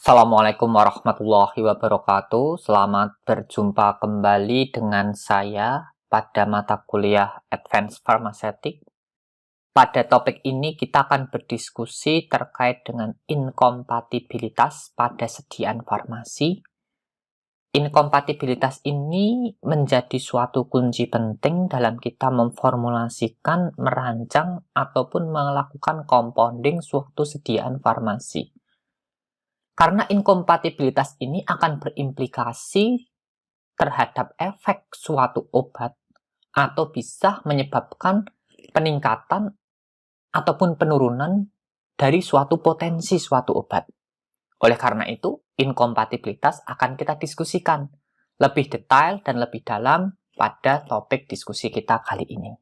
Assalamualaikum warahmatullahi wabarakatuh. Selamat berjumpa kembali dengan saya pada mata kuliah Advanced Pharmaceutics. Pada topik ini kita akan berdiskusi terkait dengan inkompatibilitas pada sediaan farmasi. Inkompatibilitas ini menjadi suatu kunci penting dalam kita memformulasikan, merancang, ataupun melakukan compounding suatu sediaan farmasi. Karena inkompatibilitas ini akan berimplikasi terhadap efek suatu obat atau bisa menyebabkan peningkatan ataupun penurunan dari suatu potensi suatu obat. Oleh karena itu, inkompatibilitas akan kita diskusikan lebih detail dan lebih dalam pada topik diskusi kita kali ini.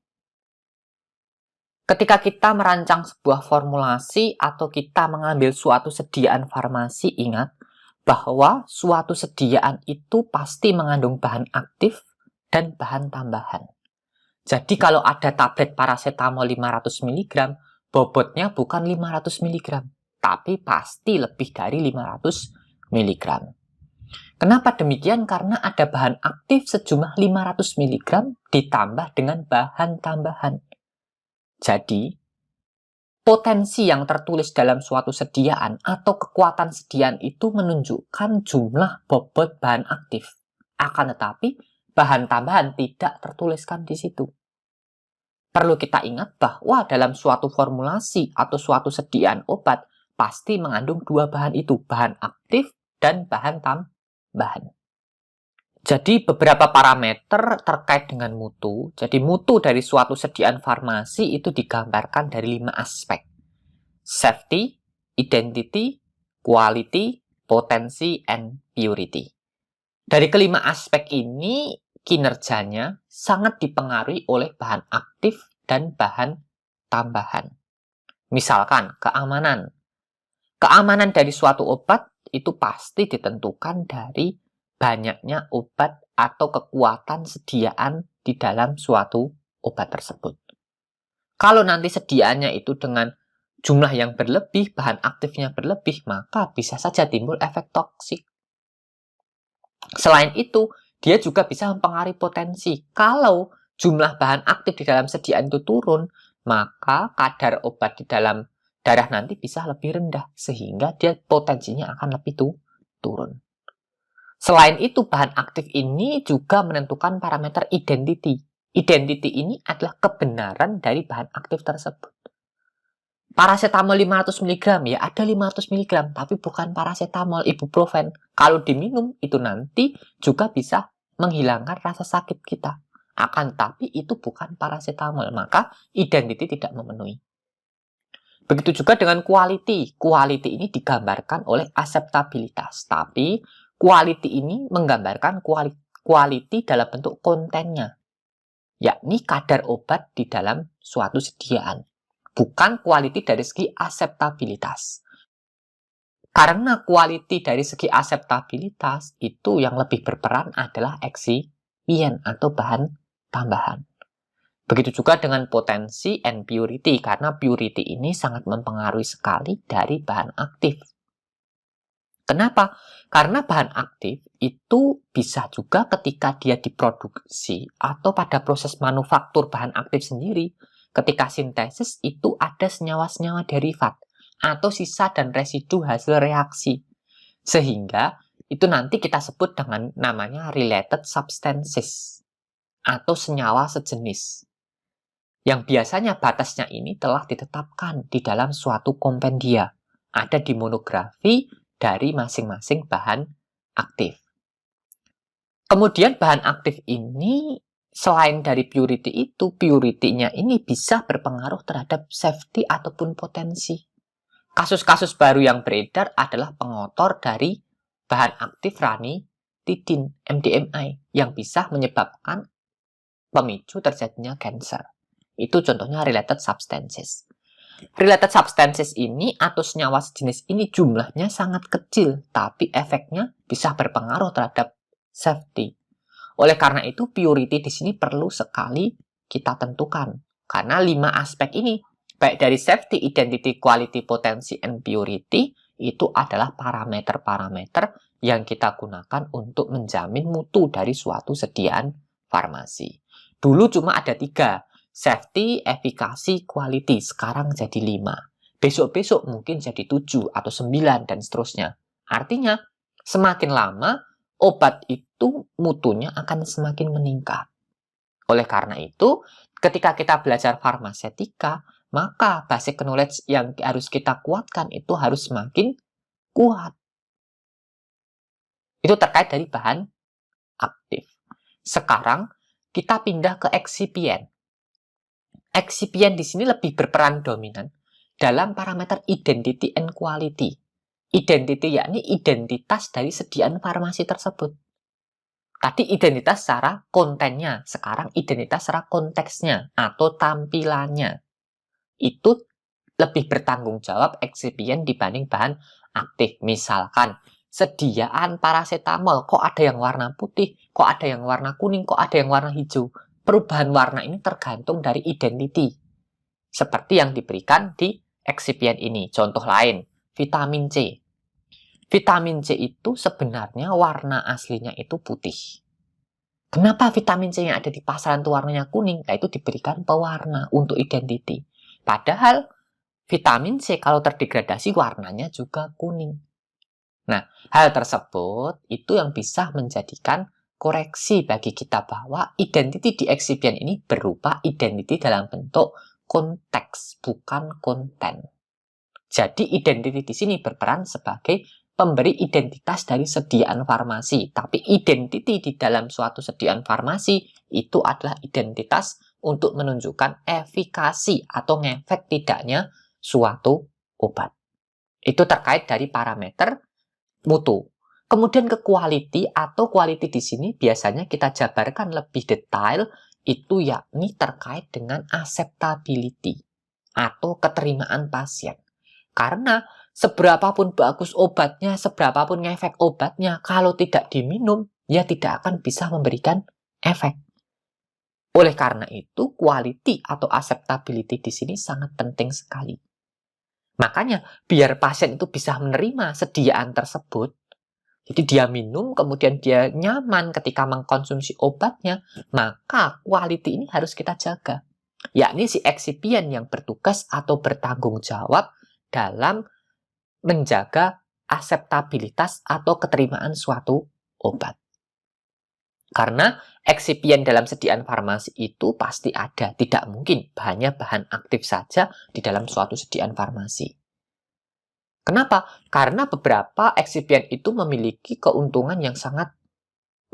Ketika kita merancang sebuah formulasi atau kita mengambil suatu sediaan farmasi, ingat bahwa suatu sediaan itu pasti mengandung bahan aktif dan bahan tambahan. Jadi kalau ada tablet paracetamol 500 mg, bobotnya bukan 500 mg, tapi pasti lebih dari 500 mg. Kenapa demikian? Karena ada bahan aktif sejumlah 500 mg ditambah dengan bahan tambahan. Jadi, potensi yang tertulis dalam suatu sediaan atau kekuatan sediaan itu menunjukkan jumlah bobot bahan aktif. Akan tetapi, bahan tambahan tidak tertuliskan di situ. Perlu kita ingat bahwa dalam suatu formulasi atau suatu sediaan obat pasti mengandung dua bahan itu, bahan aktif dan bahan tambahan. Jadi beberapa parameter terkait dengan mutu. Jadi mutu dari suatu sediaan farmasi itu digambarkan dari 5 aspek. Safety, identity, quality, potensi, and purity. Dari kelima aspek ini, kinerjanya sangat dipengaruhi oleh bahan aktif dan bahan tambahan. Misalkan, keamanan. Keamanan dari suatu obat itu pasti ditentukan dari banyaknya obat atau kekuatan sediaan di dalam suatu obat tersebut. Kalau nanti sediaannya itu dengan jumlah yang berlebih, bahan aktifnya berlebih, maka bisa saja timbul efek toksik. Selain itu, dia juga bisa mempengaruhi potensi. Kalau jumlah bahan aktif di dalam sediaan itu turun, maka kadar obat di dalam darah nanti bisa lebih rendah, sehingga dia potensinya akan lebih turun. Selain itu, bahan aktif ini juga menentukan parameter identity. Identity ini adalah kebenaran dari bahan aktif tersebut. Paracetamol 500 mg, ya ada 500 mg, tapi bukan paracetamol, ibuprofen. Kalau diminum, itu nanti juga bisa menghilangkan rasa sakit kita. Akan tapi itu bukan paracetamol, maka identity tidak memenuhi. Begitu juga dengan quality. Quality ini digambarkan oleh aseptabilitas, tapi quality ini menggambarkan quality dalam bentuk kontennya, yakni kadar obat di dalam suatu sediaan, bukan quality dari segi aseptabilitas. Karena quality dari segi aseptabilitas itu yang lebih berperan adalah eksipien atau bahan tambahan. Begitu juga dengan potensi and purity, karena purity ini sangat mempengaruhi sekali dari bahan aktif. Kenapa? Karena bahan aktif itu bisa juga ketika dia diproduksi atau pada proses manufaktur bahan aktif sendiri, ketika sintesis itu ada senyawa-senyawa derivat atau sisa dan residu hasil reaksi. Sehingga itu nanti kita sebut dengan namanya related substances atau senyawa sejenis. Yang biasanya batasnya ini telah ditetapkan di dalam suatu kompendia, ada di monografi dari masing-masing bahan aktif. Kemudian bahan aktif ini selain dari purity itu, purity-nya ini bisa berpengaruh terhadap safety ataupun potensi. Kasus-kasus baru yang beredar adalah pengotor dari bahan aktif ranitidin, MDMA, yang bisa menyebabkan pemicu terjadinya kanker. Itu contohnya related substances. Related substances ini atau senyawa sejenis ini jumlahnya sangat kecil, tapi efeknya bisa berpengaruh terhadap safety. Oleh karena itu, purity di sini perlu sekali kita tentukan. Karena 5 aspek ini, baik dari safety, identity, quality, potensi, and purity, itu adalah parameter-parameter yang kita gunakan untuk menjamin mutu dari suatu sediaan farmasi. Dulu cuma ada 3, safety, efikasi, quality. Sekarang jadi 5. Besok-besok mungkin jadi 7 atau 9 dan seterusnya. Artinya, semakin lama obat itu mutunya akan semakin meningkat. Oleh karena itu, ketika kita belajar farmasetika, maka basic knowledge yang harus kita kuatkan itu harus semakin kuat. Itu terkait dari bahan aktif. Sekarang kita pindah ke eksipien. Eksipien di sini lebih berperan dominan dalam parameter identity and quality. Identity yakni identitas dari sediaan farmasi tersebut. Tadi identitas secara kontennya, sekarang identitas secara konteksnya atau tampilannya. Itu lebih bertanggung jawab eksipien dibanding bahan aktif. Misalkan, sediaan paracetamol, kok ada yang warna putih, kok ada yang warna kuning, kok ada yang warna hijau. Perubahan warna ini tergantung dari identity. Seperti yang diberikan di eksipien ini. Contoh lain, vitamin C. Vitamin C itu sebenarnya warna aslinya itu putih. Kenapa vitamin C yang ada di pasaran itu warnanya kuning? Nah, itu diberikan pewarna untuk identity. Padahal vitamin C kalau terdegradasi warnanya juga kuning. Nah, hal tersebut itu yang bisa menjadikan koreksi bagi kita bahwa identity di eksipien ini berupa identity dalam bentuk konteks, bukan konten. Jadi identity di sini berperan sebagai pemberi identitas dari sediaan farmasi. Tapi identity di dalam suatu sediaan farmasi itu adalah identitas untuk menunjukkan efikasi atau ngefek tidaknya suatu obat. Itu terkait dari parameter mutu. Kemudian ke quality atau quality di sini biasanya kita jabarkan lebih detail, itu yakni terkait dengan acceptability atau keterimaan pasien. Karena seberapapun bagus obatnya, seberapapun ngefek obatnya, kalau tidak diminum, ya tidak akan bisa memberikan efek. Oleh karena itu, quality atau acceptability di sini sangat penting sekali. Makanya, biar pasien itu bisa menerima sediaan tersebut, jadi dia minum, kemudian dia nyaman ketika mengkonsumsi obatnya, maka quality ini harus kita jaga. Yakni si eksipien yang bertugas atau bertanggung jawab dalam menjaga akseptabilitas atau keterimaan suatu obat. Karena eksipien dalam sediaan farmasi itu pasti ada. Tidak mungkin hanya bahan aktif saja di dalam suatu sediaan farmasi. Kenapa? Karena beberapa eksipien itu memiliki keuntungan yang sangat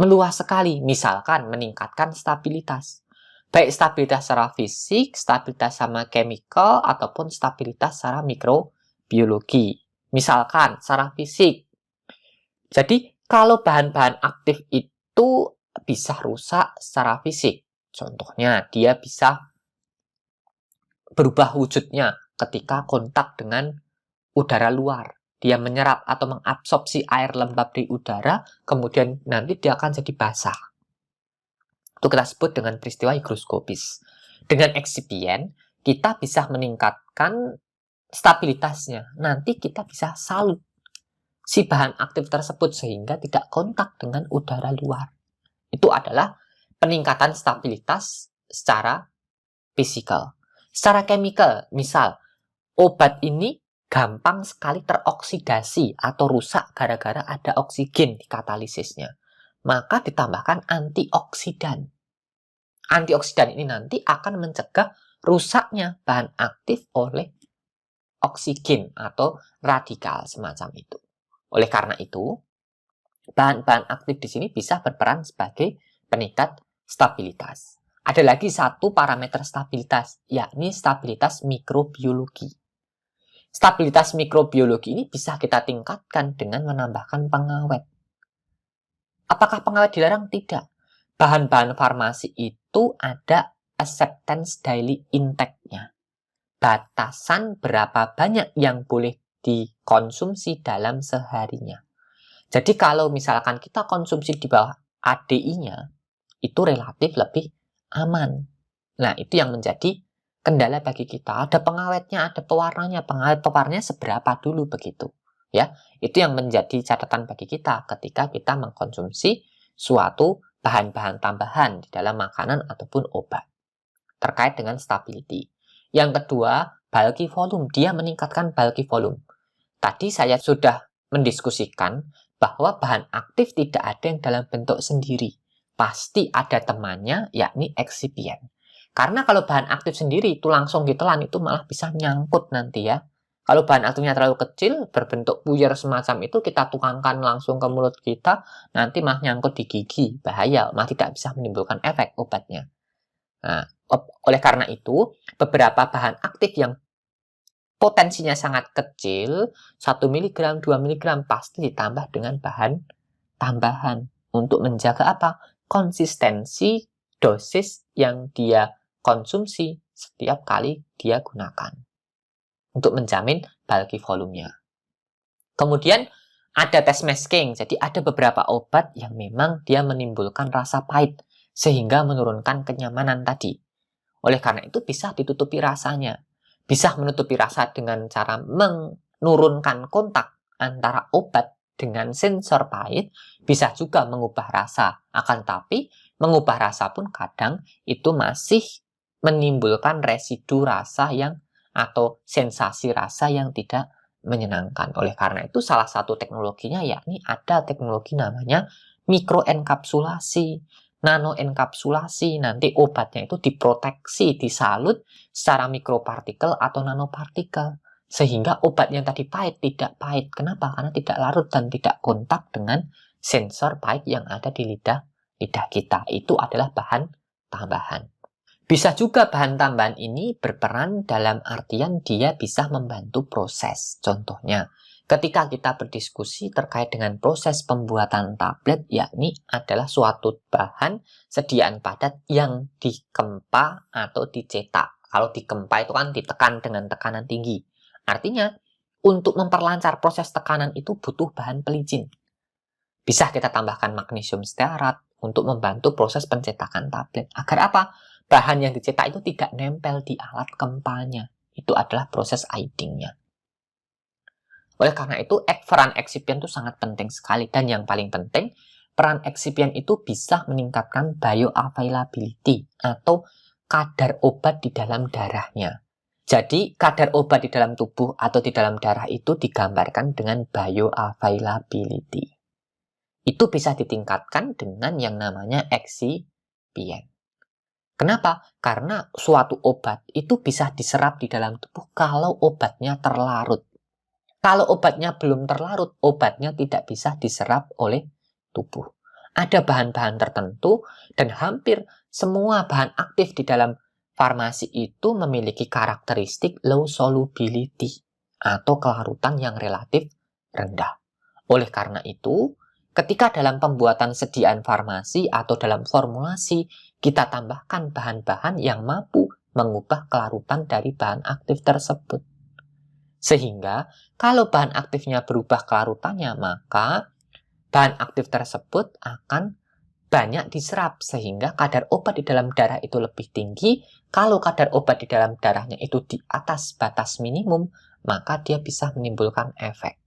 meluas sekali. Misalkan meningkatkan stabilitas. Baik stabilitas secara fisik, stabilitas sama chemical, ataupun stabilitas secara mikrobiologi. Misalkan secara fisik. Jadi kalau bahan-bahan aktif itu bisa rusak secara fisik. Contohnya dia bisa berubah wujudnya ketika kontak dengan udara luar. Dia menyerap atau mengabsorpsi air lembab di udara, kemudian nanti dia akan jadi basah. Itu kita sebut dengan peristiwa higroskopis. Dengan eksipien, kita bisa meningkatkan stabilitasnya. Nanti kita bisa salut si bahan aktif tersebut sehingga tidak kontak dengan udara luar. Itu adalah peningkatan stabilitas secara fisikal. Secara chemical, misal obat ini gampang sekali teroksidasi atau rusak gara-gara ada oksigen di katalisisnya. Maka ditambahkan antioksidan. Antioksidan ini nanti akan mencegah rusaknya bahan aktif oleh oksigen atau radikal semacam itu. Oleh karena itu, bahan-bahan aktif di sini bisa berperan sebagai peningkat stabilitas. Ada lagi satu parameter stabilitas, yakni stabilitas mikrobiologi. Stabilitas mikrobiologi ini bisa kita tingkatkan dengan menambahkan pengawet. Apakah pengawet dilarang? Tidak. Bahan-bahan farmasi itu ada acceptance daily intake-nya. Batasan berapa banyak yang boleh dikonsumsi dalam seharinya. Jadi kalau misalkan kita konsumsi di bawah ADI-nya, itu relatif lebih aman. Nah, itu yang menjadi kendala bagi kita. Ada pengawetnya, ada pewarnanya. Pengawet pewarnanya seberapa dulu begitu. Ya, itu yang menjadi catatan bagi kita ketika kita mengkonsumsi suatu bahan-bahan tambahan di dalam makanan ataupun obat terkait dengan stability. Yang kedua, bulky volume. Dia meningkatkan bulky volume. Tadi saya sudah mendiskusikan bahwa bahan aktif tidak ada yang dalam bentuk sendiri. Pasti ada temannya, yakni eksipien. Karena kalau bahan aktif sendiri itu langsung ditelan, itu malah bisa nyangkut nanti ya. Kalau bahan aktifnya terlalu kecil, berbentuk puyer semacam itu, kita tuangkan langsung ke mulut kita, nanti malah nyangkut di gigi. Bahaya, malah tidak bisa menimbulkan efek obatnya. Nah, oleh karena itu, beberapa bahan aktif yang potensinya sangat kecil, 1 mg, 2 mg pasti ditambah dengan bahan tambahan untuk menjaga apa? Konsistensi dosis yang dia konsumsi setiap kali dia gunakan untuk menjamin bulky volumenya. Kemudian ada test masking, jadi ada beberapa obat yang memang dia menimbulkan rasa pahit sehingga menurunkan kenyamanan tadi. Oleh karena itu bisa ditutupi rasanya. Bisa menutupi rasa dengan cara menurunkan kontak antara obat dengan sensor pahit, bisa juga mengubah rasa. Akan tapi, mengubah rasa pun kadang itu masih menimbulkan residu rasa yang atau sensasi rasa yang tidak menyenangkan. Oleh karena itu, salah satu teknologinya yakni ada teknologi namanya mikroenkapsulasi, nanoenkapsulasi. Nanti obatnya itu diproteksi, disalut secara mikropartikel atau nanopartikel. Sehingga obat yang tadi pahit tidak pahit. Kenapa? Karena tidak larut dan tidak kontak dengan sensor pahit yang ada di lidah kita. Itu adalah bahan tambahan. Bisa juga bahan tambahan ini berperan dalam artian dia bisa membantu proses. Contohnya, ketika kita berdiskusi terkait dengan proses pembuatan tablet, yakni adalah suatu bahan sediaan padat yang dikempa atau dicetak. Kalau dikempa itu kan ditekan dengan tekanan tinggi. Artinya, untuk memperlancar proses tekanan itu butuh bahan pelicin. Bisa kita tambahkan magnesium stearat untuk membantu proses pencetakan tablet. Agar apa? Bahan yang dicetak itu tidak nempel di alat kempanya. Itu adalah proses agingnya. Oleh karena itu, peran eksipien itu sangat penting sekali. Dan yang paling penting, peran eksipien itu bisa meningkatkan bioavailability atau kadar obat di dalam darahnya. Jadi, kadar obat di dalam tubuh atau di dalam darah itu digambarkan dengan bioavailability. Itu bisa ditingkatkan dengan yang namanya eksipien. Kenapa? Karena suatu obat itu bisa diserap di dalam tubuh kalau obatnya terlarut. Kalau obatnya belum terlarut, obatnya tidak bisa diserap oleh tubuh. Ada bahan-bahan tertentu dan hampir semua bahan aktif di dalam farmasi itu memiliki karakteristik low solubility atau kelarutan yang relatif rendah. Oleh karena itu, ketika dalam pembuatan sediaan farmasi atau dalam formulasi, kita tambahkan bahan-bahan yang mampu mengubah kelarutan dari bahan aktif tersebut. Sehingga, kalau bahan aktifnya berubah kelarutannya, maka bahan aktif tersebut akan banyak diserap, sehingga kadar obat di dalam darah itu lebih tinggi. Kalau kadar obat di dalam darahnya itu di atas batas minimum, maka dia bisa menimbulkan efek.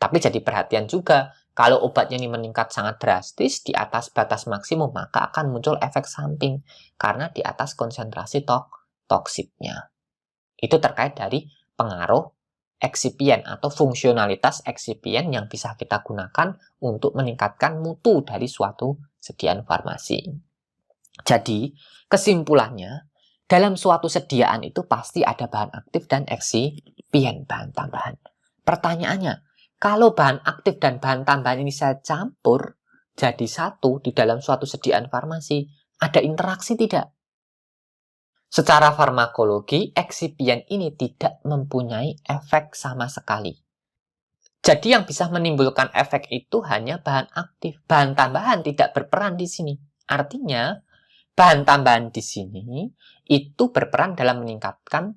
Tapi jadi perhatian juga, kalau obatnya ini meningkat sangat drastis di atas batas maksimum, maka akan muncul efek samping karena di atas konsentrasi toksiknya. Itu terkait dari pengaruh eksipien atau fungsionalitas eksipien yang bisa kita gunakan untuk meningkatkan mutu dari suatu sediaan farmasi. Jadi, kesimpulannya, dalam suatu sediaan itu pasti ada bahan aktif dan eksipien, bahan tambahan. Pertanyaannya, kalau bahan aktif dan bahan tambahan ini saya campur jadi satu di dalam suatu sediaan farmasi, ada interaksi tidak? Secara farmakologi, eksipien ini tidak mempunyai efek sama sekali. Jadi yang bisa menimbulkan efek itu hanya bahan aktif. Bahan tambahan tidak berperan di sini. Artinya, bahan tambahan di sini itu berperan dalam meningkatkan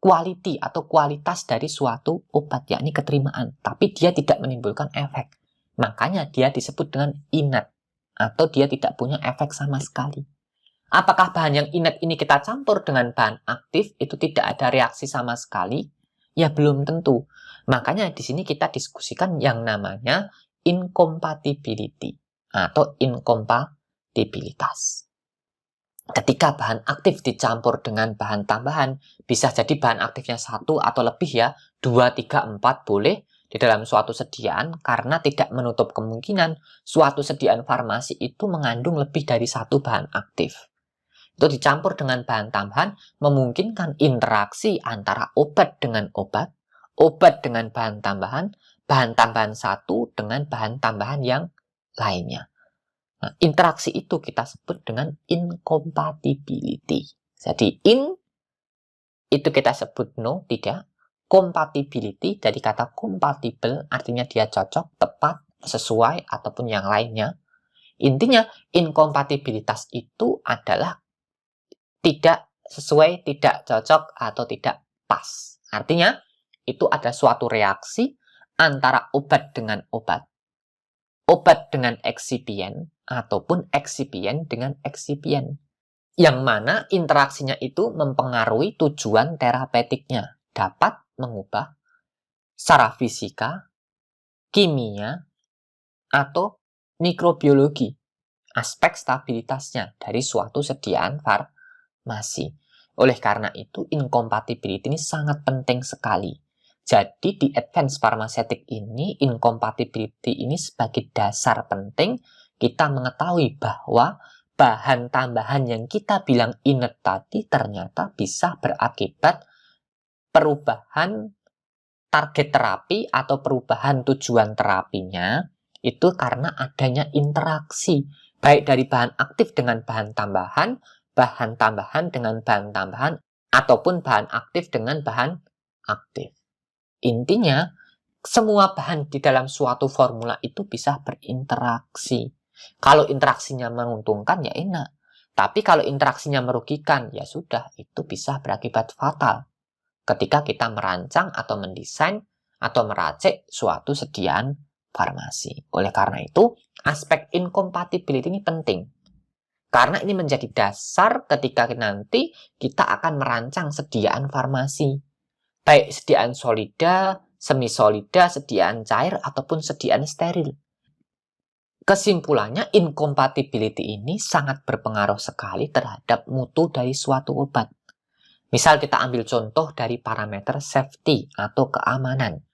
quality atau kualitas dari suatu obat, yakni keterimaan. Tapi dia tidak menimbulkan efek. Makanya dia disebut dengan inert atau dia tidak punya efek sama sekali. Apakah bahan yang inert ini kita campur dengan bahan aktif, itu tidak ada reaksi sama sekali? Ya belum tentu. Makanya di sini kita diskusikan yang namanya incompatibility atau inkompatibilitas. Ketika bahan aktif dicampur dengan bahan tambahan, bisa jadi bahan aktifnya 1 atau lebih ya, 2, 3, 4 boleh di dalam suatu sediaan, karena tidak menutup kemungkinan suatu sediaan farmasi itu mengandung lebih dari 1 bahan aktif. Itu dicampur dengan bahan tambahan, memungkinkan interaksi antara obat dengan obat dengan bahan tambahan satu dengan bahan tambahan yang lainnya. Nah, interaksi itu kita sebut dengan incompatibility. Jadi itu kita sebut no, tidak. Compatibility dari kata compatible artinya dia cocok, tepat, sesuai, ataupun yang lainnya. Intinya incompatibilitas itu adalah tidak sesuai, tidak cocok, atau tidak pas. Artinya, itu ada suatu reaksi antara obat dengan obat dengan eksipien, ataupun eksipien dengan eksipien. Yang mana interaksinya itu mempengaruhi tujuan terapeutiknya. Dapat mengubah secara fisika, kimia, atau mikrobiologi aspek stabilitasnya dari suatu sediaan farmasi. Oleh karena itu, incompatibility ini sangat penting sekali. Jadi di advance pharmaceutic ini, incompatibility ini sebagai dasar penting kita mengetahui bahwa bahan tambahan yang kita bilang inert tadi ternyata bisa berakibat perubahan target terapi atau perubahan tujuan terapinya itu karena adanya interaksi baik dari bahan aktif dengan bahan tambahan dengan bahan tambahan, ataupun bahan aktif dengan bahan aktif. Intinya, semua bahan di dalam suatu formula itu bisa berinteraksi. Kalau interaksinya menguntungkan, ya enak. Tapi kalau interaksinya merugikan, ya sudah, itu bisa berakibat fatal ketika kita merancang atau mendesain atau meracik suatu sediaan farmasi. Oleh karena itu, aspek incompatibility ini penting. Karena ini menjadi dasar ketika nanti kita akan merancang sediaan farmasi. Baik sediaan solida, semi-solida, sediaan cair, ataupun sediaan steril. Kesimpulannya, incompatibility ini sangat berpengaruh sekali terhadap mutu dari suatu obat. Misal kita ambil contoh dari parameter safety atau keamanan.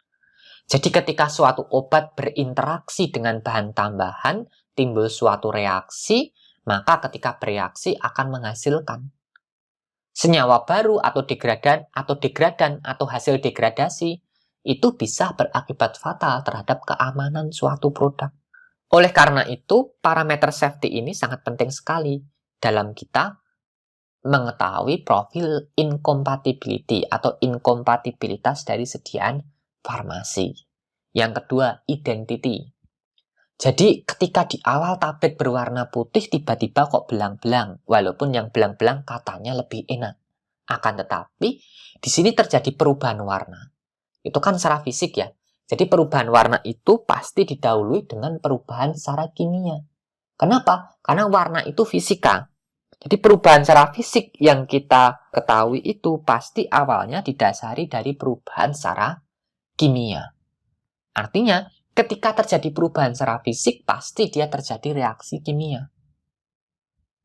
Jadi ketika suatu obat berinteraksi dengan bahan tambahan, timbul suatu reaksi, maka ketika bereaksi akan menghasilkan senyawa baru atau degradan atau hasil degradasi, itu bisa berakibat fatal terhadap keamanan suatu produk. Oleh karena itu, parameter safety ini sangat penting sekali dalam kita mengetahui profil incompatibility atau inkompatibilitas dari sediaan farmasi. Yang kedua, identity. Jadi ketika di awal tablet berwarna putih tiba-tiba kok belang-belang, walaupun yang belang-belang katanya lebih enak. Akan tetapi di sini terjadi perubahan warna. Itu kan secara fisik ya. Jadi perubahan warna itu pasti didahului dengan perubahan secara kimia. Kenapa? Karena warna itu fisika. Jadi perubahan secara fisik yang kita ketahui itu pasti awalnya didasari dari perubahan secara kimia. Artinya, ketika terjadi perubahan secara fisik, pasti dia terjadi reaksi kimia.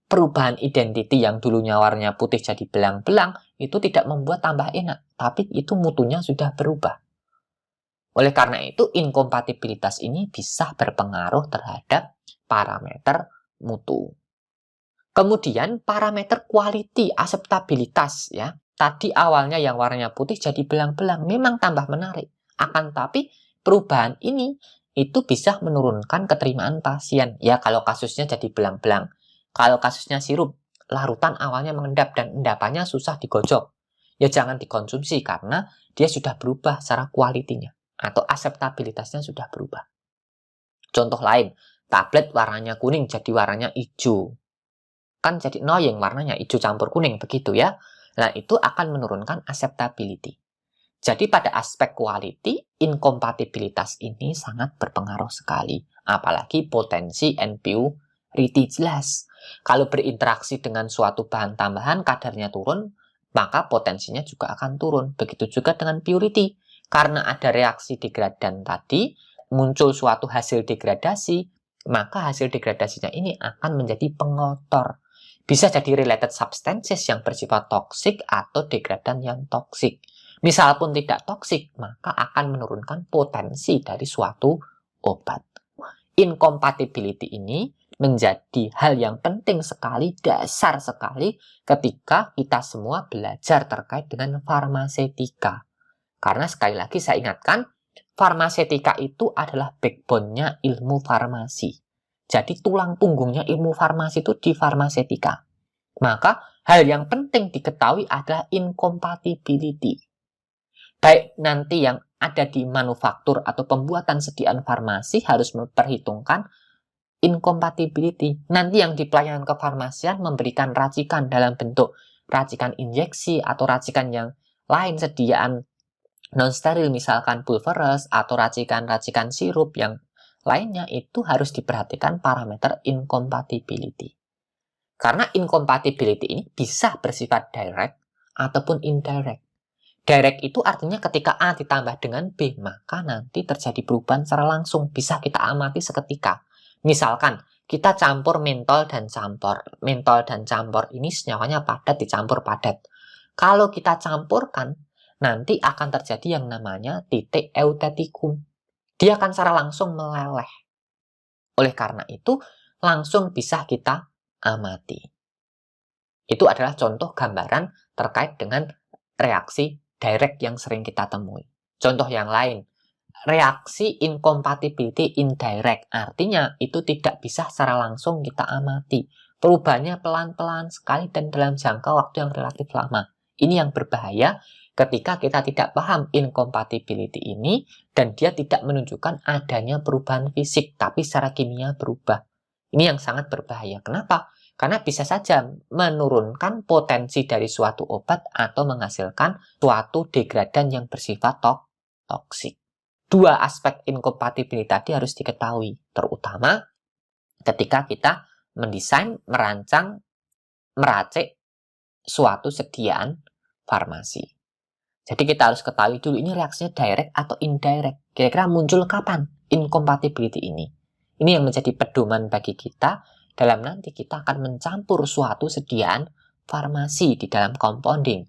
Perubahan identity yang dulunya warnanya putih jadi belang-belang, itu tidak membuat tambah enak, tapi itu mutunya sudah berubah. Oleh karena itu, inkompatibilitas ini bisa berpengaruh terhadap parameter mutu. Kemudian, parameter quality, aseptabilitas, ya. Tadi awalnya yang warnanya putih jadi belang-belang, memang tambah menarik. Akan tapi, perubahan ini itu bisa menurunkan keterimaan pasien. Ya, kalau kasusnya jadi belang-belang. Kalau kasusnya sirup, larutan awalnya mengendap dan endapannya susah digojok. Ya, jangan dikonsumsi karena dia sudah berubah secara kualitinya atau aseptabilitasnya sudah berubah. Contoh lain, tablet warnanya kuning jadi warnanya hijau. Kan jadi annoying warnanya hijau campur kuning, begitu ya. Nah, itu akan menurunkan acceptability. Jadi pada aspek quality, inkompatibilitas ini sangat berpengaruh sekali. Apalagi potensi and purity jelas. Kalau berinteraksi dengan suatu bahan tambahan, kadarnya turun, maka potensinya juga akan turun. Begitu juga dengan purity. Karena ada reaksi degradan tadi, muncul suatu hasil degradasi, maka hasil degradasinya ini akan menjadi pengotor. Bisa jadi related substances yang bersifat toksik atau degradan yang toksik. Misal pun tidak toksik, maka akan menurunkan potensi dari suatu obat. Incompatibility ini menjadi hal yang penting sekali, dasar sekali ketika kita semua belajar terkait dengan farmasetika. Karena sekali lagi saya ingatkan, farmasetika itu adalah backbone-nya ilmu farmasi. Jadi tulang punggungnya ilmu farmasi itu di farmasetika. Maka hal yang penting diketahui adalah incompatibility. Baik nanti yang ada di manufaktur atau pembuatan sediaan farmasi harus memperhitungkan incompatibility. Nanti yang di pelayanan kefarmasian memberikan racikan dalam bentuk racikan injeksi atau racikan yang lain sediaan non-steril misalkan pulveres atau racikan-racikan sirup yang lainnya itu harus diperhatikan parameter incompatibility. Karena incompatibility ini bisa bersifat direct ataupun indirect. Direct itu artinya ketika A ditambah dengan B, maka nanti terjadi perubahan secara langsung. Bisa kita amati seketika. Misalkan, kita campur mentol dan campur. Mentol dan campur ini senyawanya padat dicampur padat. Kalau kita campurkan, nanti akan terjadi yang namanya titik eutetikum. Dia akan secara langsung meleleh. Oleh karena itu, langsung bisa kita amati. Itu adalah contoh gambaran terkait dengan reaksi direct yang sering kita temui. Contoh yang lain, reaksi incompatibility indirect. Artinya itu tidak bisa secara langsung kita amati. Perubahannya pelan-pelan sekali dan dalam jangka waktu yang relatif lama. Ini yang berbahaya ketika kita tidak paham incompatibility ini dan dia tidak menunjukkan adanya perubahan fisik, tapi secara kimia berubah. Ini yang sangat berbahaya. Kenapa? Karena bisa saja menurunkan potensi dari suatu obat atau menghasilkan suatu degradan yang bersifat toksik. Dua aspek incompatibility tadi harus diketahui, terutama ketika kita mendesain, merancang, meracik suatu sediaan farmasi. Jadi kita harus ketahui dulu ini reaksinya direct atau indirect. Kira-kira muncul kapan incompatibility ini? Ini yang menjadi pedoman bagi kita dalam nanti kita akan mencampur suatu sediaan farmasi di dalam compounding.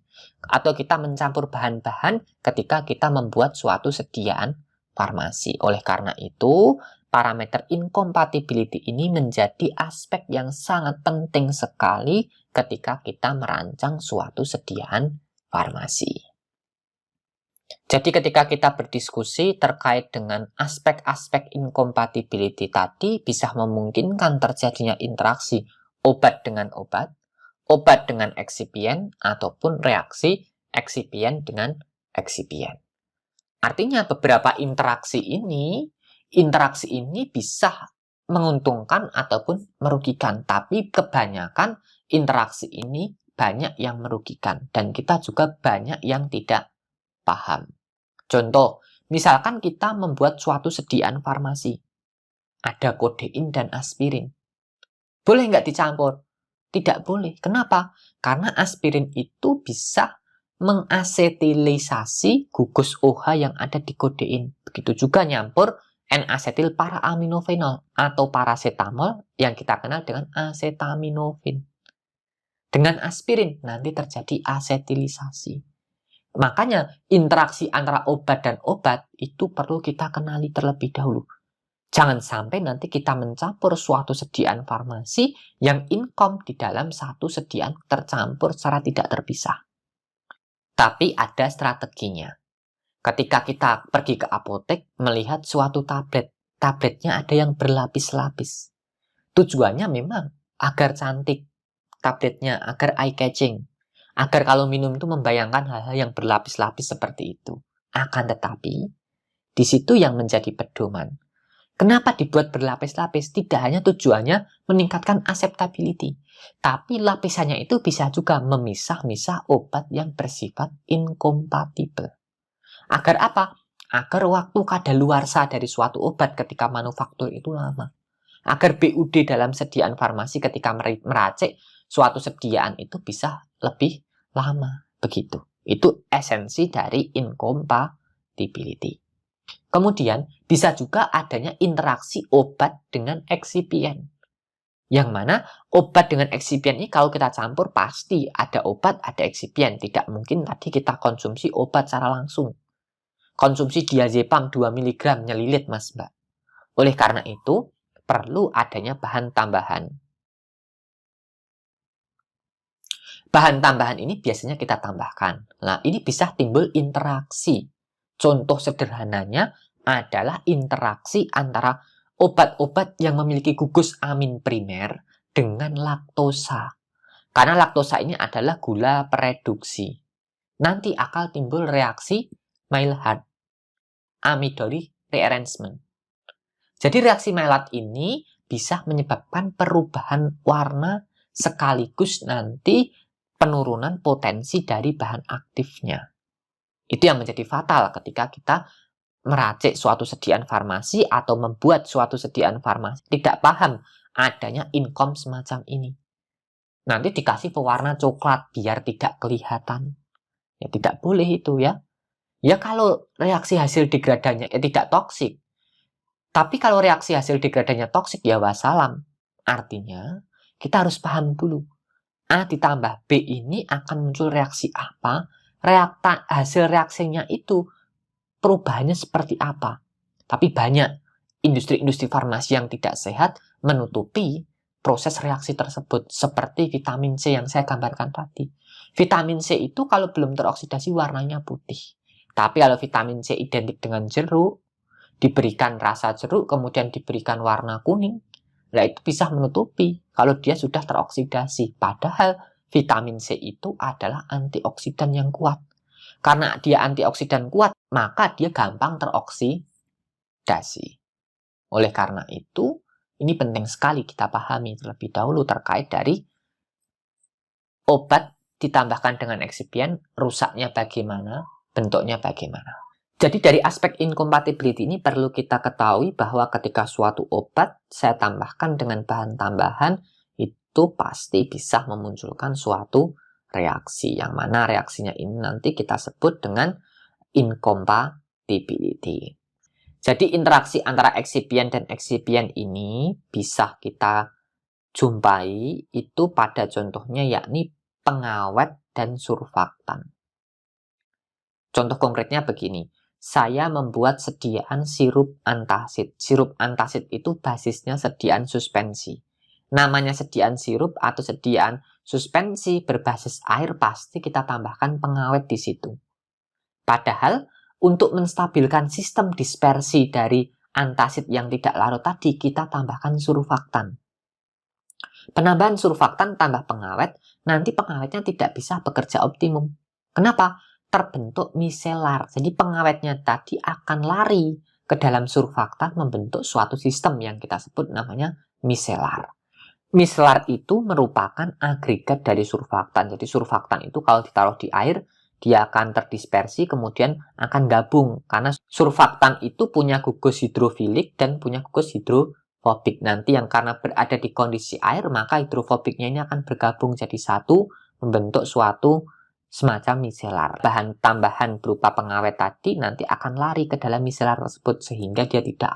Atau kita mencampur bahan-bahan ketika kita membuat suatu sediaan farmasi. Oleh karena itu, parameter incompatibility ini menjadi aspek yang sangat penting sekali ketika kita merancang suatu sediaan farmasi. Jadi ketika kita berdiskusi terkait dengan aspek-aspek incompatibility tadi bisa memungkinkan terjadinya interaksi obat dengan obat dengan eksipien, ataupun reaksi eksipien dengan eksipien. Artinya beberapa interaksi ini bisa menguntungkan ataupun merugikan, tapi kebanyakan interaksi ini banyak yang merugikan dan kita juga banyak yang tidak paham. Contoh, misalkan kita membuat suatu sediaan farmasi. Ada kodein dan aspirin. Boleh nggak dicampur? Tidak boleh. Kenapa? Karena aspirin itu bisa mengasetilisasi gugus OH yang ada di kodein. Begitu juga nyampur N-asetil para-aminofenol atau paracetamol yang kita kenal dengan acetaminofin. Dengan aspirin nanti terjadi asetilisasi. Makanya interaksi antara obat dan obat itu perlu kita kenali terlebih dahulu. Jangan sampai nanti kita mencampur suatu sediaan farmasi yang incom di dalam satu sediaan tercampur secara tidak terpisah. Tapi ada strateginya. Ketika kita pergi ke apotek melihat suatu tabletnya ada yang berlapis-lapis. Tujuannya memang agar cantik tabletnya, agar eye-catching. Agar kalau minum itu membayangkan hal-hal yang berlapis-lapis seperti itu. Akan tetapi, di situ yang menjadi pedoman. Kenapa dibuat berlapis-lapis? Tidak hanya tujuannya meningkatkan acceptability, tapi lapisannya itu bisa juga memisah-misah obat yang bersifat incompatible. Agar apa? Agar waktu kadaluarsa dari suatu obat ketika manufaktur itu lama. Agar BUD dalam sediaan farmasi ketika meracik suatu sediaan itu bisa lebih lama. Begitu. Itu esensi dari incompatibility. incompatibility. Kemudian bisa juga adanya interaksi obat dengan eksipien. Yang mana obat dengan eksipien ini kalau kita campur pasti ada obat, ada eksipien. Tidak mungkin tadi kita konsumsi obat secara langsung. Konsumsi diazepam 2 mg nyelilit Mas Mbak. Oleh karena itu perlu adanya bahan tambahan. Bahan tambahan ini biasanya kita tambahkan. Nah, ini bisa timbul interaksi. Contoh sederhananya adalah interaksi antara obat-obat yang memiliki gugus amin primer dengan laktosa. Karena laktosa ini adalah gula pereduksi. Nanti akan timbul reaksi Maillard amidori rearrangement. Jadi reaksi Maillard ini bisa menyebabkan perubahan warna sekaligus nanti penurunan potensi dari bahan aktifnya. Itu yang menjadi fatal ketika kita meracik suatu sediaan farmasi atau membuat suatu sediaan farmasi tidak paham adanya inkom semacam ini. Nanti dikasih pewarna coklat biar tidak kelihatan. Ya tidak boleh itu ya. Ya kalau reaksi hasil degradanya tidak toksik. Tapi kalau reaksi hasil degradanya toksik ya wassalam. Artinya kita harus paham dulu. A ditambah B ini akan muncul reaksi apa? Hasil reaksinya itu perubahannya seperti apa. Tapi banyak industri-industri farmasi yang tidak sehat menutupi proses reaksi tersebut. Seperti vitamin C yang saya gambarkan tadi. Vitamin C itu kalau belum teroksidasi warnanya putih. Tapi kalau vitamin C identik dengan jeruk, diberikan rasa jeruk, kemudian diberikan warna kuning, nah itu bisa menutupi kalau dia sudah teroksidasi. Padahal vitamin C itu adalah antioksidan yang kuat. Karena dia antioksidan kuat, maka dia gampang teroksidasi. Oleh karena itu, ini penting sekali kita pahami terlebih dahulu terkait dari obat ditambahkan dengan eksipien, rusaknya bagaimana, bentuknya bagaimana. Jadi dari aspek incompatibility ini perlu kita ketahui bahwa ketika suatu obat saya tambahkan dengan bahan tambahan, itu pasti bisa memunculkan suatu reaksi, yang mana reaksinya ini nanti kita sebut dengan incompatibility. Jadi interaksi antara eksipien dan eksipien ini bisa kita jumpai itu pada contohnya yakni pengawet dan surfaktan. Contoh konkretnya begini, saya membuat sediaan sirup antasid. Sirup antasid itu basisnya sediaan suspensi. Namanya sediaan sirup atau sediaan suspensi berbasis air pasti kita tambahkan pengawet di situ. Padahal untuk menstabilkan sistem dispersi dari antasid yang tidak larut tadi kita tambahkan surfaktan. Penambahan surfaktan tambah pengawet, nanti pengawetnya tidak bisa bekerja optimum. Kenapa? Terbentuk miselar. Jadi pengawetnya tadi akan lari ke dalam surfaktan membentuk suatu sistem yang kita sebut namanya miselar. Miselar itu merupakan agregat dari surfaktan. Jadi surfaktan itu kalau ditaruh di air, dia akan terdispersi kemudian akan gabung. Karena surfaktan itu punya gugus hidrofilik dan punya gugus hidrofobik. Nanti yang karena berada di kondisi air, maka hidrofobiknya ini akan bergabung jadi satu, membentuk suatu semacam miselar. Bahan tambahan berupa pengawet tadi nanti akan lari ke dalam miselar tersebut sehingga dia tidak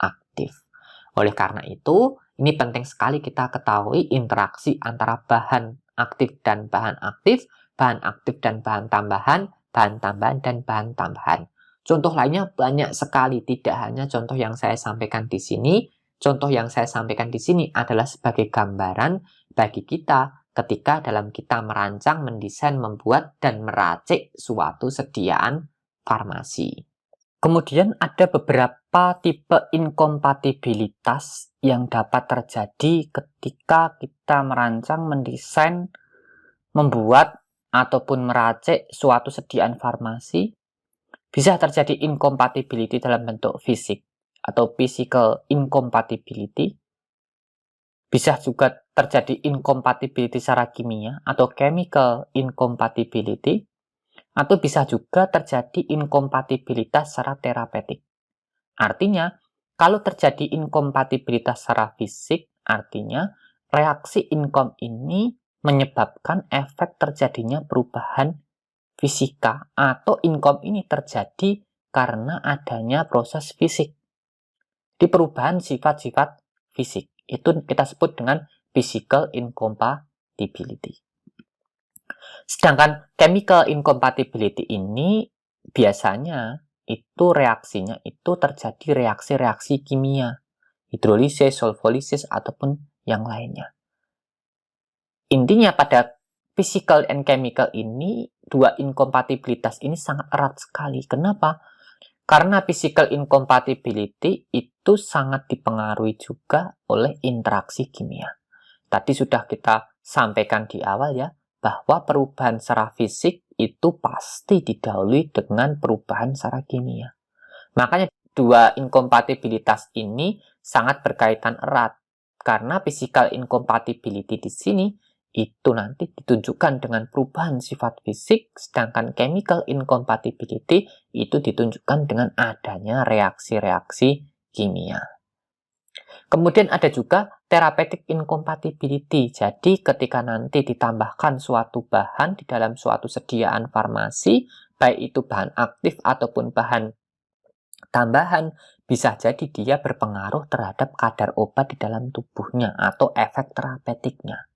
aktif. Oleh karena itu, ini penting sekali kita ketahui interaksi antara bahan aktif dan bahan aktif dan bahan tambahan dan bahan tambahan. Contoh lainnya banyak sekali, tidak hanya contoh yang saya sampaikan di sini. Contoh yang saya sampaikan di sini adalah sebagai gambaran bagi kita ketika dalam kita merancang, mendesain, membuat, dan meracik suatu sediaan farmasi. Kemudian ada beberapa tipe inkompatibilitas yang dapat terjadi ketika kita merancang, mendesain, membuat, ataupun meracik suatu sediaan farmasi. Bisa terjadi incompatibility dalam bentuk fisik atau physical incompatibility. Bisa juga terjadi incompatibility secara kimia atau chemical incompatibility. Atau bisa juga terjadi inkompatibilitas secara terapeutik. Artinya, kalau terjadi inkompatibilitas secara fisik, artinya reaksi inkom ini menyebabkan efek terjadinya perubahan fisika atau inkom ini terjadi karena adanya proses fisik. Di perubahan sifat-sifat fisik. Itu kita sebut dengan physical incompatibility. Sedangkan chemical incompatibility ini biasanya itu reaksinya itu terjadi reaksi-reaksi kimia, hidrolisis, solvolisis, ataupun yang lainnya. Intinya pada physical and chemical ini, dua inkompatibilitas ini sangat erat sekali. Kenapa? Karena physical incompatibility itu sangat dipengaruhi juga oleh interaksi kimia. Tadi sudah kita sampaikan di awal ya, bahwa perubahan secara fisik itu pasti didahului dengan perubahan secara kimia. Makanya dua inkompatibilitas ini sangat berkaitan erat. Karena physical incompatibility di sini itu nanti ditunjukkan dengan perubahan sifat fisik, sedangkan chemical incompatibility itu ditunjukkan dengan adanya reaksi-reaksi kimia. Kemudian ada juga therapeutic incompatibility. Jadi ketika nanti ditambahkan suatu bahan di dalam suatu sediaan farmasi, baik itu bahan aktif ataupun bahan tambahan, bisa jadi dia berpengaruh terhadap kadar obat di dalam tubuhnya atau efek terapeutiknya.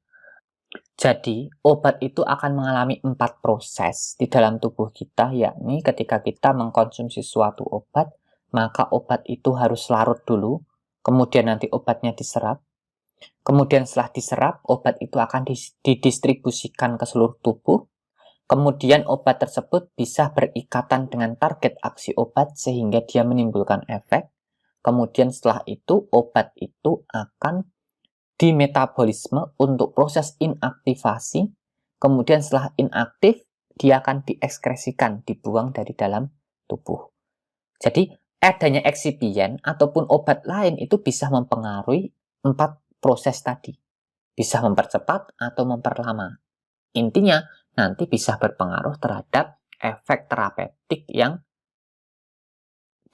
Jadi, obat itu akan mengalami 4 proses di dalam tubuh kita, yakni ketika kita mengkonsumsi suatu obat, maka obat itu harus larut dulu, kemudian nanti obatnya diserap, kemudian setelah diserap, obat itu akan didistribusikan ke seluruh tubuh, kemudian obat tersebut bisa berikatan dengan target aksi obat sehingga dia menimbulkan efek, kemudian setelah itu obat itu akan di metabolisme untuk proses inaktivasi, kemudian setelah inaktif, dia akan diekskresikan, dibuang dari dalam tubuh. Jadi, adanya eksipien ataupun obat lain itu bisa mempengaruhi 4 proses tadi. Bisa mempercepat atau memperlama. Intinya, nanti bisa berpengaruh terhadap efek terapeutik yang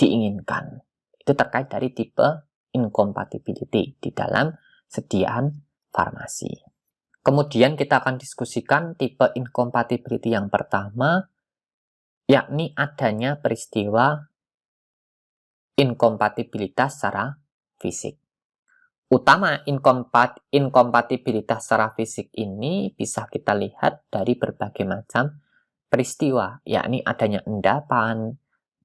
diinginkan. Itu terkait dari tipe incompatibility di dalam sediaan farmasi. Kemudian kita akan diskusikan tipe incompatibility yang pertama, yakni adanya peristiwa inkompatibilitas secara fisik. Utama inkompatibilitas secara fisik ini bisa kita lihat dari berbagai macam peristiwa, yakni adanya endapan,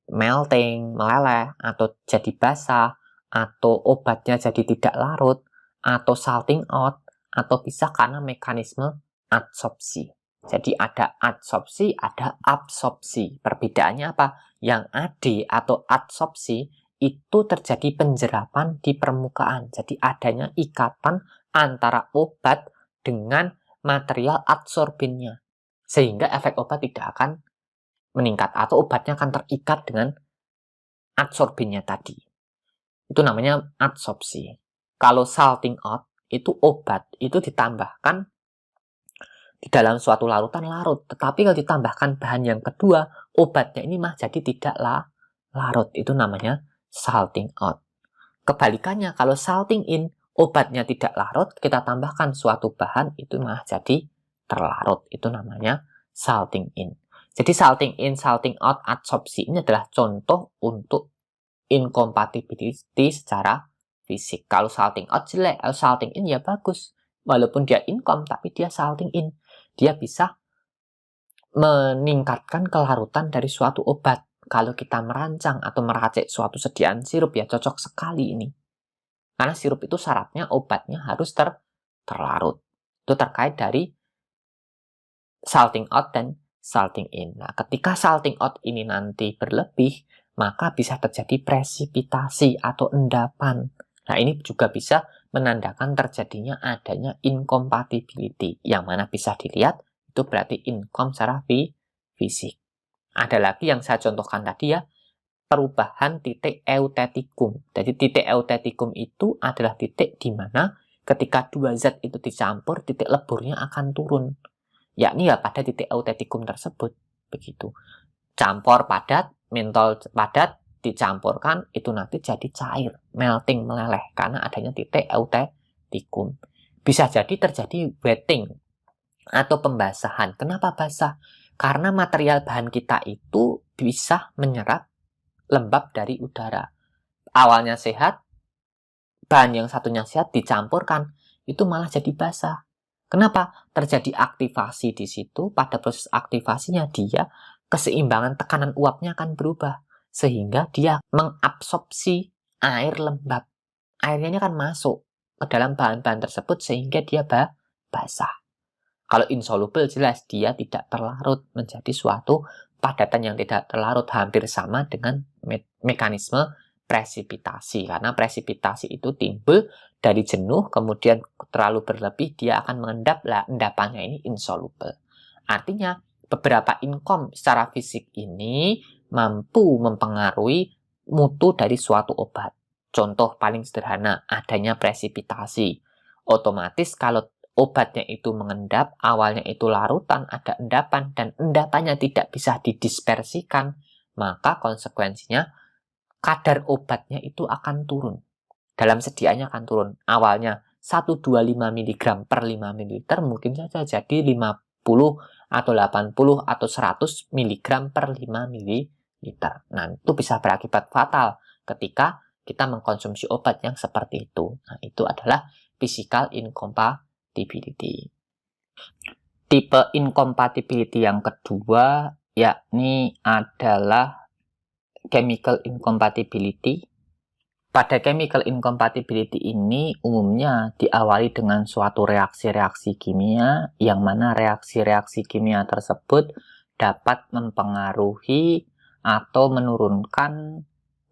melting, meleleh, atau jadi basah, atau obatnya jadi tidak larut, atau salting out, atau bisa karena mekanisme adsorpsi. Jadi ada adsorpsi, ada absorpsi. Perbedaannya apa? Yang AD atau adsorpsi itu terjadi penjerapan di permukaan. Jadi adanya ikatan antara obat dengan material adsorbinnya. Sehingga efek obat tidak akan meningkat atau obatnya akan terikat dengan adsorbinnya tadi. Itu namanya adsorpsi. Kalau salting out, itu obat itu ditambahkan di dalam suatu larutan larut. Tetapi kalau ditambahkan bahan yang kedua, obatnya ini mah jadi tidak larut. Itu namanya salting out. Kebalikannya, kalau salting in, obatnya tidak larut, kita tambahkan suatu bahan, itu mah jadi terlarut. Itu namanya salting in. Jadi salting in, salting out, adsorpsi ini adalah contoh untuk incompatibility secara fisik. Kalau salting out jelek, kalau salting in ya bagus. Walaupun dia income, tapi dia salting in. Dia bisa meningkatkan kelarutan dari suatu obat. Kalau kita merancang atau meracik suatu sediaan sirup, ya cocok sekali ini. Karena sirup itu syaratnya obatnya harus terlarut. Itu terkait dari salting out dan salting in. Nah, ketika salting out ini nanti berlebih, maka bisa terjadi presipitasi atau endapan. Nah, ini juga bisa menandakan terjadinya adanya incompatibility, yang mana bisa dilihat itu berarti incom secara fisik. Ada lagi yang saya contohkan tadi ya, perubahan titik eutetikum. Jadi titik eutetikum itu adalah titik di mana ketika dua zat itu dicampur, titik leburnya akan turun. Yakni ya pada titik eutetikum tersebut. Begitu. Campur padat, mentol padat, dicampurkan, itu nanti jadi cair, melting, meleleh, karena adanya titik eutetikum. Bisa jadi terjadi wetting atau pembasahan. Kenapa basah? Karena material bahan kita itu bisa menyerap lembab dari udara. Awalnya sehat, bahan yang satunya sehat dicampurkan, itu malah jadi basah. Kenapa? Terjadi aktivasi di situ, pada proses aktivasinya dia, keseimbangan tekanan uapnya akan berubah. Sehingga dia mengabsorpsi air lembab. Airnya ini akan masuk ke dalam bahan-bahan tersebut sehingga dia basah. Kalau insoluble jelas dia tidak terlarut menjadi suatu padatan yang tidak terlarut, hampir sama dengan mekanisme presipitasi. Karena presipitasi itu timbul dari jenuh, kemudian terlalu berlebih, dia akan mengendap, lah endapannya ini insoluble. Artinya, beberapa inkom secara fisik ini mampu mempengaruhi mutu dari suatu obat. Contoh paling sederhana, adanya presipitasi. Otomatis kalau obatnya itu mengendap, awalnya itu larutan, ada endapan, dan endapannya tidak bisa didispersikan, maka konsekuensinya kadar obatnya itu akan turun. Dalam sediaannya akan turun. Awalnya 125 mg per 5 ml mungkin saja jadi 50 atau 80 atau 100 mg per 5 ml. Nah, itu bisa berakibat fatal ketika kita mengkonsumsi obat yang seperti itu. Nah, itu adalah physical incompatibility. Tipe incompatibility yang kedua yakni adalah chemical incompatibility. Pada chemical incompatibility ini umumnya diawali dengan suatu reaksi-reaksi kimia, yang mana reaksi-reaksi kimia tersebut dapat mempengaruhi atau menurunkan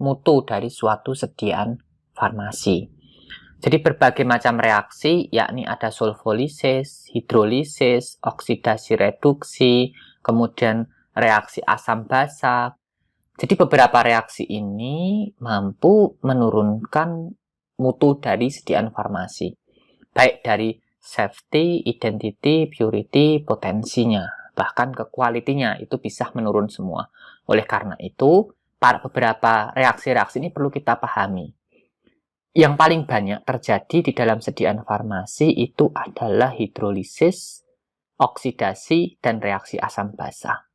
mutu dari suatu sediaan farmasi. Jadi berbagai macam reaksi, yakni ada sulfolisis, hidrolisis, oksidasi reduksi, kemudian reaksi asam basa. Jadi beberapa reaksi ini mampu menurunkan mutu dari sediaan farmasi. Baik dari safety, identity, purity, potensinya. Bahkan ke quality-nya itu bisa menurun semua. Oleh karena itu, beberapa reaksi-reaksi ini perlu kita pahami. Yang paling banyak terjadi di dalam sediaan farmasi itu adalah hidrolisis, oksidasi, dan reaksi asam basa.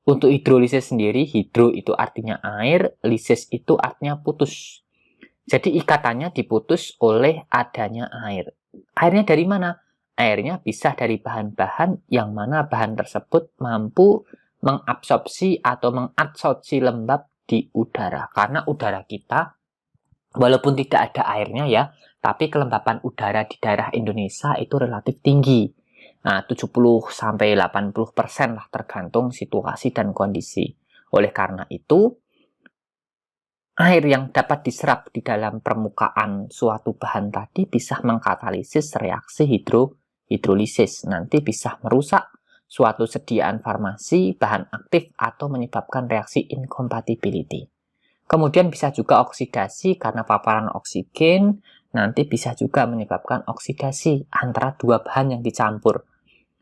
Untuk hidrolisis sendiri, hidro itu artinya air, lisis itu artinya putus. Jadi ikatannya diputus oleh adanya air. Airnya dari mana? Airnya bisa dari bahan-bahan yang mana bahan tersebut mampu mengabsorpsi atau mengadsorpsi lembab di udara. Karena udara kita, walaupun tidak ada airnya ya, tapi kelembapan udara di daerah Indonesia itu relatif tinggi. Nah, 70-80% lah tergantung situasi dan kondisi. Oleh karena itu, air yang dapat diserap di dalam permukaan suatu bahan tadi bisa mengkatalisis reaksi hidrolisis. Nanti bisa merusak suatu sediaan farmasi, bahan aktif, atau menyebabkan reaksi incompatibility. Kemudian bisa juga oksidasi karena paparan oksigen, nanti bisa juga menyebabkan oksidasi antara dua bahan yang dicampur.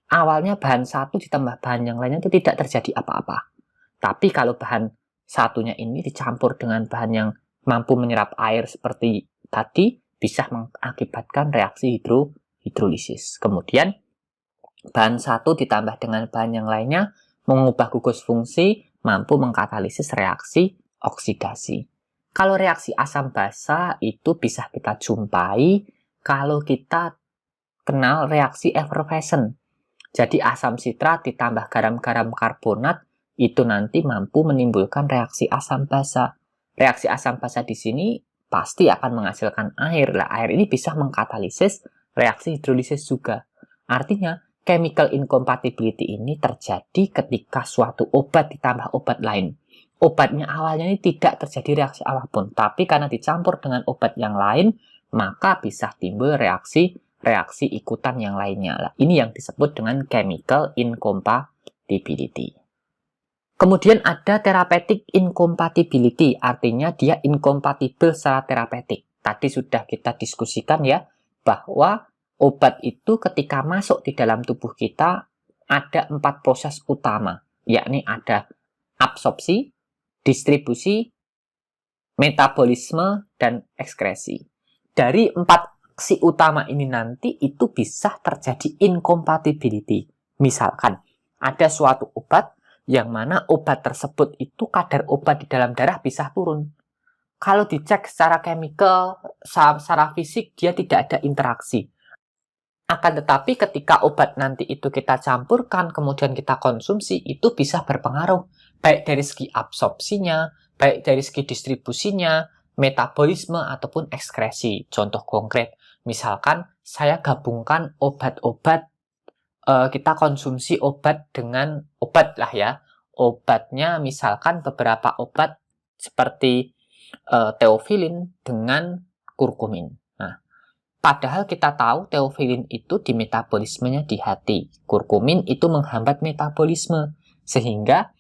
Awalnya bahan satu ditambah bahan yang lainnya itu tidak terjadi apa-apa. Tapi kalau bahan satunya ini dicampur dengan bahan yang mampu menyerap air seperti tadi, bisa mengakibatkan reaksi hidrolisis. Kemudian, bahan satu ditambah dengan bahan yang lainnya, mengubah gugus fungsi, mampu mengkatalisis reaksi oksidasi. Kalau reaksi asam basa itu bisa kita jumpai kalau kita kenal reaksi effervescent. Jadi asam sitrat ditambah garam-garam karbonat itu nanti mampu menimbulkan reaksi asam basa. Reaksi asam basa di sini pasti akan menghasilkan air. Lah, air ini bisa mengkatalisis reaksi hidrolisis juga. Artinya, chemical incompatibility ini terjadi ketika suatu obat ditambah obat lain. Obatnya awalnya ini tidak terjadi reaksi apapun, tapi karena dicampur dengan obat yang lain, maka bisa timbul reaksi ikutan yang lainnya. Ini yang disebut dengan chemical incompatibility. Kemudian ada therapeutic incompatibility, artinya dia incompatible secara terapeutik. Tadi sudah kita diskusikan ya, bahwa obat itu ketika masuk di dalam tubuh kita ada 4 proses utama, yakni ada absorpsi, distribusi, metabolisme, dan ekskresi. Dari 4 aksi utama ini nanti itu bisa terjadi incompatibility. Misalkan, ada suatu obat yang mana obat tersebut itu kadar obat di dalam darah bisa turun. Kalau dicek secara chemical, secara fisik, dia tidak ada interaksi. Akan tetapi ketika obat nanti itu kita campurkan, kemudian kita konsumsi, itu bisa berpengaruh. Baik dari segi absorpsinya, baik dari segi distribusinya, metabolisme, ataupun ekskresi. Contoh konkret, misalkan saya gabungkan obat-obat, kita konsumsi obat dengan obat lah ya. Obatnya misalkan beberapa obat seperti teofilin dengan kurkumin. Nah, padahal kita tahu teofilin itu di metabolismenya di hati. Kurkumin itu menghambat metabolisme. Sehingga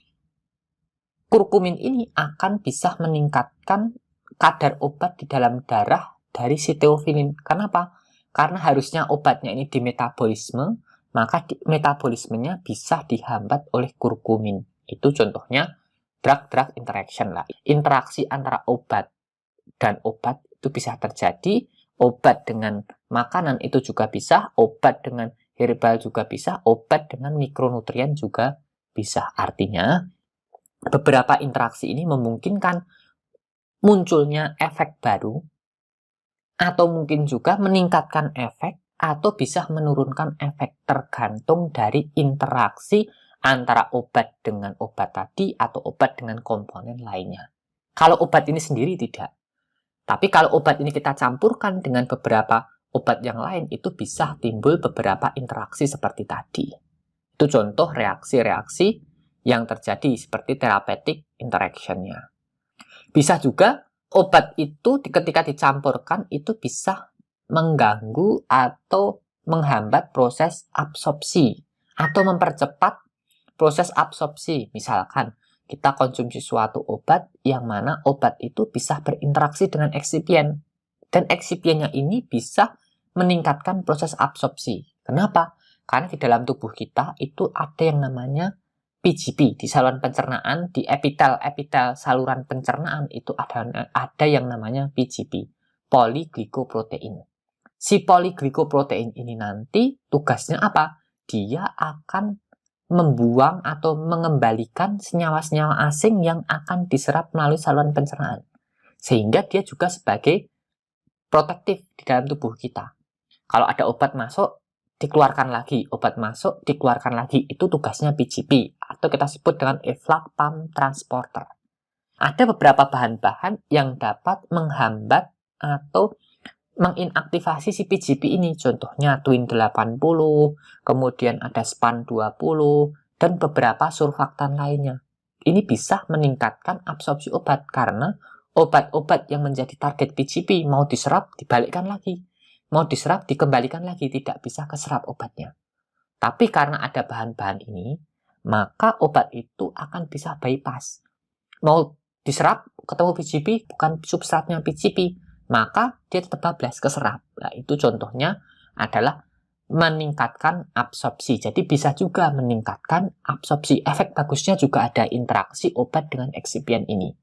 kurkumin ini akan bisa meningkatkan kadar obat di dalam darah dari si teofilin. Kenapa? Karena harusnya obatnya ini di metabolisme, maka metabolismenya bisa dihambat oleh kurkumin. Itu contohnya drug-drug interaction lah. Interaksi antara obat dan obat itu bisa terjadi, obat dengan makanan itu juga bisa, obat dengan herbal juga bisa, obat dengan mikronutrien juga bisa. Artinya, beberapa interaksi ini memungkinkan munculnya efek baru, atau mungkin juga meningkatkan efek, atau bisa menurunkan efek tergantung dari interaksi antara obat dengan obat tadi atau obat dengan komponen lainnya. Kalau obat ini sendiri tidak. Tapi kalau obat ini kita campurkan dengan beberapa obat yang lain, itu bisa timbul beberapa interaksi seperti tadi. Itu contoh reaksi-reaksi yang terjadi seperti therapeutic interaction-nya. Bisa juga obat itu ketika dicampurkan itu bisa mengganggu atau menghambat proses absorpsi atau mempercepat proses absorpsi. Misalkan kita konsumsi suatu obat yang mana obat itu bisa berinteraksi dengan eksipien. Dan eksipiennya ini bisa meningkatkan proses absorpsi. Kenapa? Karena di dalam tubuh kita itu ada yang namanya PGP di saluran pencernaan, di epitel saluran pencernaan itu ada yang namanya PGP, poliglikoprotein. Si poliglikoprotein ini nanti tugasnya apa? Dia akan membuang atau mengembalikan senyawa-senyawa asing yang akan diserap melalui saluran pencernaan. Sehingga dia juga sebagai protektif di dalam tubuh kita. Kalau ada obat masuk, dikeluarkan lagi, obat masuk, dikeluarkan lagi. Itu tugasnya PGP, atau kita sebut dengan efflux pump transporter. Ada beberapa bahan-bahan yang dapat menghambat atau menginaktivasi si PGP ini. Contohnya Twin 80, kemudian ada SPAN 20, dan beberapa surfaktan lainnya. Ini bisa meningkatkan absorpsi obat, karena obat-obat yang menjadi target PGP mau diserap, dibalikkan lagi. Mau diserap, dikembalikan lagi, tidak bisa keserap obatnya. Tapi karena ada bahan-bahan ini, maka obat itu akan bisa bypass. Mau diserap, ketemu PGP, bukan substratnya PGP, maka dia tetap bablas, keserap. Nah, itu contohnya adalah meningkatkan absorpsi. Jadi bisa juga meningkatkan absorpsi. Efek bagusnya juga ada interaksi obat dengan eksipien ini.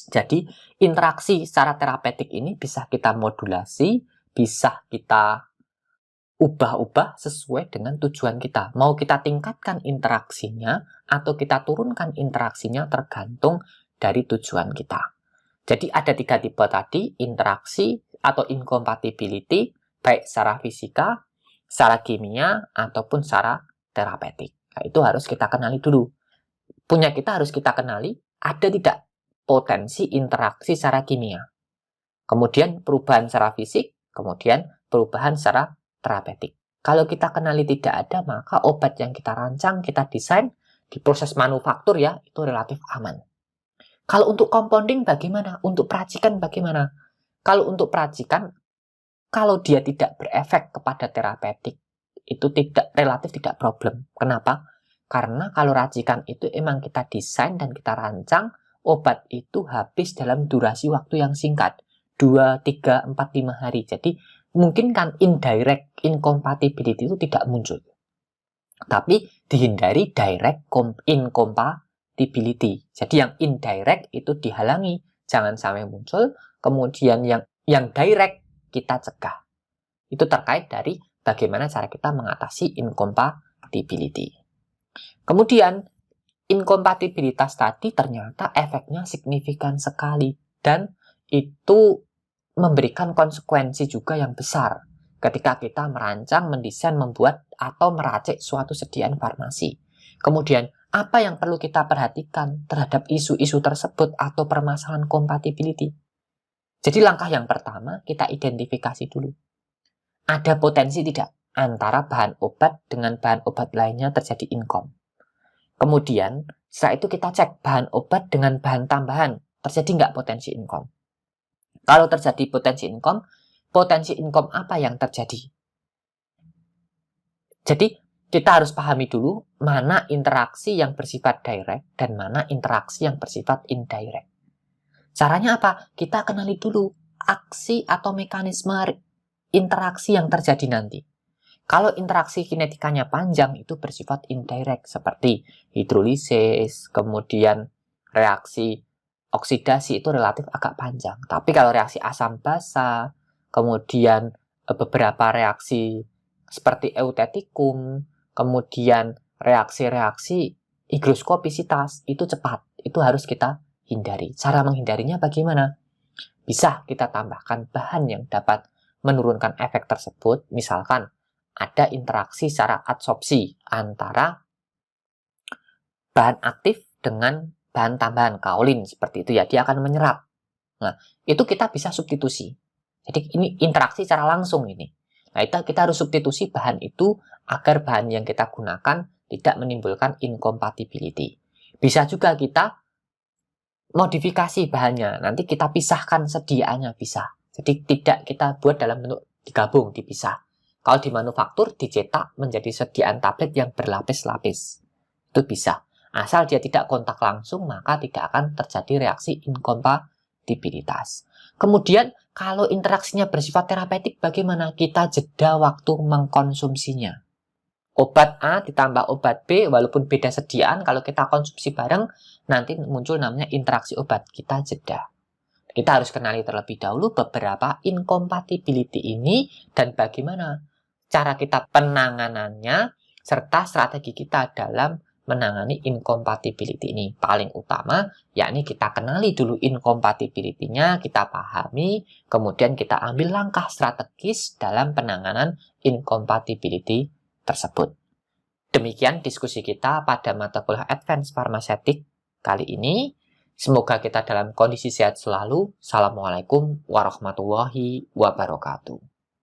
Jadi interaksi secara terapeutik ini bisa kita modulasi, bisa kita ubah-ubah sesuai dengan tujuan kita. Mau kita tingkatkan interaksinya atau kita turunkan interaksinya tergantung dari tujuan kita. Jadi ada 3 tipe tadi, interaksi atau incompatibility, baik secara fisika, secara kimia, ataupun secara terapeutik. Nah, itu harus kita kenali dulu. Punya kita harus kita kenali, ada tidak potensi interaksi secara kimia. Kemudian perubahan secara fisik, kemudian perubahan secara terapeutik. Kalau kita kenali tidak ada, maka obat yang kita rancang, kita desain di proses manufaktur ya, itu relatif aman. Kalau untuk compounding bagaimana? Untuk peracikan bagaimana? Kalau untuk peracikan, kalau dia tidak berefek kepada terapeutik, itu relatif tidak problem. Kenapa? Karena kalau racikan itu emang kita desain dan kita rancang, obat itu habis dalam durasi waktu yang singkat. 2, 3, 4, 5 hari. Jadi mungkin kan indirect incompatibility itu tidak muncul. Tapi dihindari direct incompatibility. Jadi yang indirect itu dihalangi, jangan sampai muncul. Kemudian yang direct kita cegah. Itu terkait dari bagaimana cara kita mengatasi incompatibility. Kemudian inkompatibilitas tadi ternyata efeknya signifikan sekali dan itu memberikan konsekuensi juga yang besar ketika kita merancang, mendesain, membuat, atau meracik suatu sediaan farmasi. Kemudian, apa yang perlu kita perhatikan terhadap isu-isu tersebut atau permasalahan compatibility? Jadi langkah yang pertama, kita identifikasi dulu. Ada potensi tidak antara bahan obat dengan bahan obat lainnya terjadi income. Kemudian, setelah itu kita cek bahan obat dengan bahan tambahan, terjadi nggak potensi income? Kalau terjadi potensi income apa yang terjadi? Jadi, kita harus pahami dulu mana interaksi yang bersifat direct dan mana interaksi yang bersifat indirect. Caranya apa? Kita kenali dulu aksi atau mekanisme interaksi yang terjadi nanti. Kalau interaksi kinetikanya panjang, itu bersifat indirect, seperti hidrolisis, kemudian reaksi oksidasi itu relatif agak panjang. Tapi kalau reaksi asam basa, kemudian beberapa reaksi seperti eutetikum, kemudian reaksi-reaksi higroskopisitas, itu cepat. Itu harus kita hindari. Cara menghindarinya bagaimana? Bisa kita tambahkan bahan yang dapat menurunkan efek tersebut. Misalkan ada interaksi secara adsorpsi antara bahan aktif dengan bahan tambahan kaolin, seperti itu ya, dia akan menyerap. Nah, itu kita bisa substitusi. Jadi ini interaksi secara langsung ini. Nah, kita harus substitusi bahan itu agar bahan yang kita gunakan tidak menimbulkan incompatibility. Bisa juga kita modifikasi bahannya, nanti kita pisahkan sediaannya, bisa. Jadi tidak kita buat dalam bentuk digabung, dipisah. Kalau di manufaktur dicetak menjadi sediaan tablet yang berlapis-lapis. Itu bisa. Asal dia tidak kontak langsung, maka tidak akan terjadi reaksi inkompatibilitas. Kemudian kalau interaksinya bersifat terapeutik, bagaimana? Kita jeda waktu mengkonsumsinya. Obat A ditambah obat B, walaupun beda sediaan, kalau kita konsumsi bareng, nanti muncul namanya interaksi obat. Kita jeda. Kita harus kenali terlebih dahulu beberapa incompatibility ini dan bagaimana cara kita penanganannya, serta strategi kita dalam menangani incompatibility ini. Paling utama, yakni kita kenali dulu incompatibility-nya, kita pahami, kemudian kita ambil langkah strategis dalam penanganan incompatibility tersebut. Demikian diskusi kita pada mata kuliah Advanced Pharmaceutics kali ini. Semoga kita dalam kondisi sehat selalu. Assalamualaikum warahmatullahi wabarakatuh.